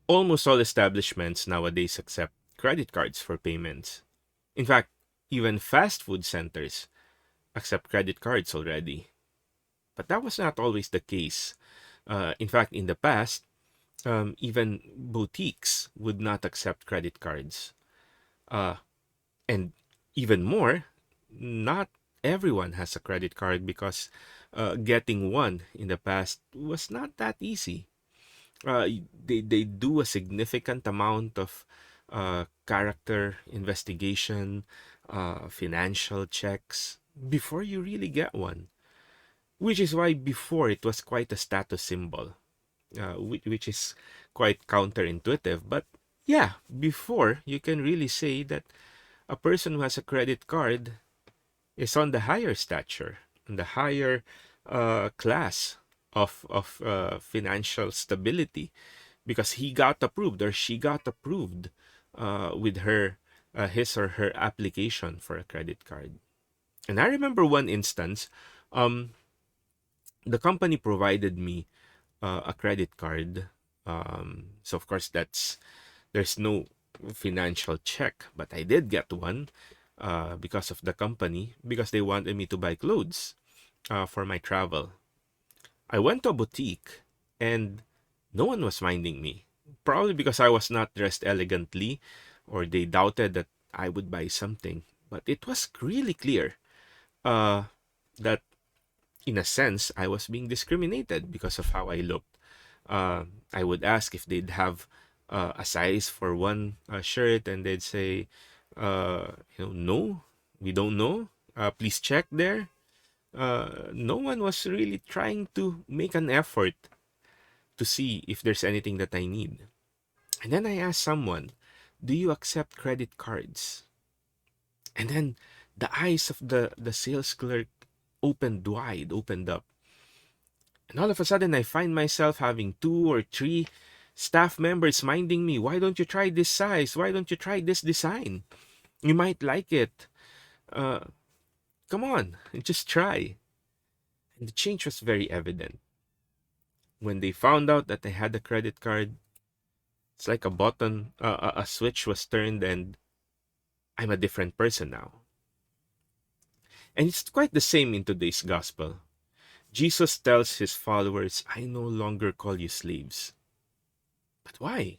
Almost all establishments nowadays accept credit cards for payments. In fact, even fast food centers accept credit cards already. But that was not always the case. In fact, in the past, even boutiques would not accept credit cards. Uh, and even more, not everyone has a credit card because getting one in the past was not that easy. They do a significant amount of character investigation, financial checks before you really get one. Which is why before it was quite a status symbol, which is quite counterintuitive. But yeah, before you can really say that a person who has a credit card is on the higher stature, on the higher class of financial stability because he got approved or she got approved with her his or her application for a credit card. And I remember one instance, um, the company provided me a credit card. So of course there's no financial check, but I did get one because of the company because they wanted me to buy clothes for my travel. I went to a boutique and no one was minding me. Probably because I was not dressed elegantly or they doubted that I would buy something. But it was really clear uh, that, in a sense, I was being discriminated because of how I looked. I would ask if they'd have a size for one shirt, and they'd say, no, we don't know. Please check there. No one was really trying to make an effort to see if there's anything that I need. And then I asked someone, do you accept credit cards? And then the eyes of the sales clerk opened wide, opened up. And all of a sudden, I find myself having two or three staff members minding me. Why don't you try this size? Why don't you try this design? You might like it. Uh, Come on, just try. And the change was very evident. When they found out that I had a credit card, it's like a button, a switch was turned, and I'm a different person now. And it's quite the same in today's gospel. Jesus tells his followers, I no longer call you slaves. But why?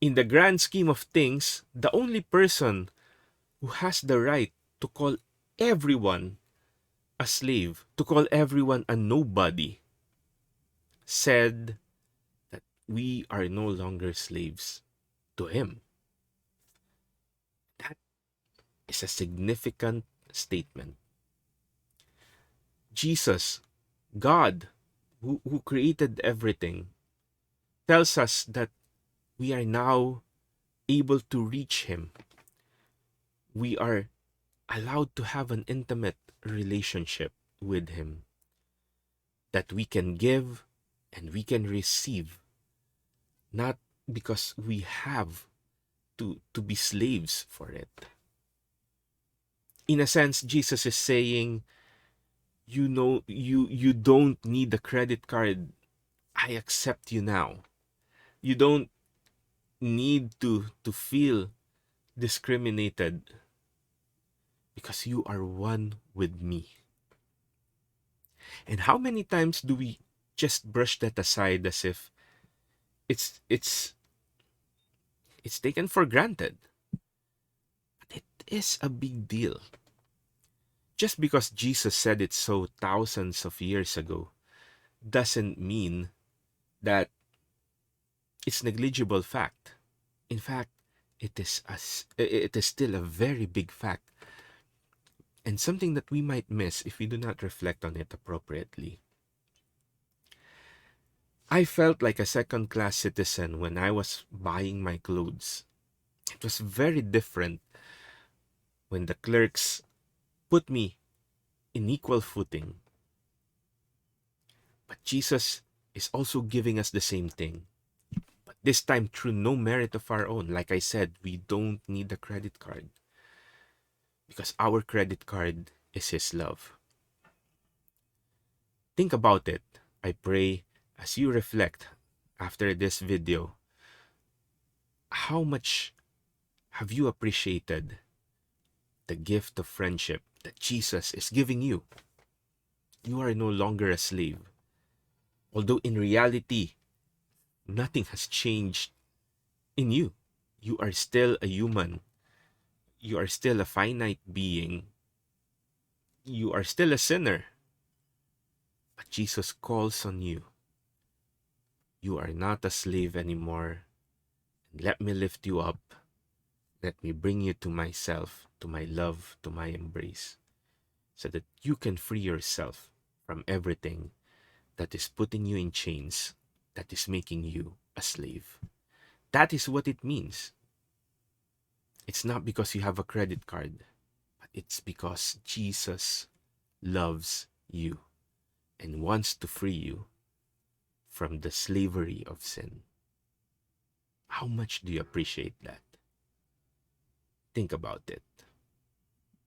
In the grand scheme of things, the only person who has the right to call everyone a slave, to call everyone a nobody, said that we are no longer slaves to him. That is a significant statement. Jesus, God, who created everything, tells us that we are now able to reach him. We are allowed to have an intimate relationship with him, that we can give and we can receive, not because we have to be slaves for it. In a sense, Jesus is saying, you don't need a credit card. I accept you now. You don't need to feel discriminated because you are one with me. And how many times do we just brush that aside as if it's it's it's taken for granted? But it is a big deal. Just because Jesus said it so thousands of years ago doesn't mean that it's negligible fact. In fact, it is still a very big fact and something that we might miss if we do not reflect on it appropriately. I felt like a second class citizen when I was buying my clothes. It was very different when the clerks put me in equal footing. But Jesus is also giving us the same thing. But this time through no merit of our own. Like I said, we don't need a credit card because our credit card is His love. Think about it. I pray as you reflect after this video, How much have you appreciated the gift of friendship that Jesus is giving you? You are no longer a slave. Although in reality, nothing has changed in you. You are still a human. You are still a finite being. You are still a sinner. But Jesus calls on you. You are not a slave anymore. Let me lift you up. Let me bring you to myself, to my love, to my embrace, so that you can free yourself from everything that is putting you in chains, that is making you a slave. That is what it means. It's not because you have a credit card, but it's because Jesus loves you and wants to free you from the slavery of sin. How much do you appreciate that? Think about it.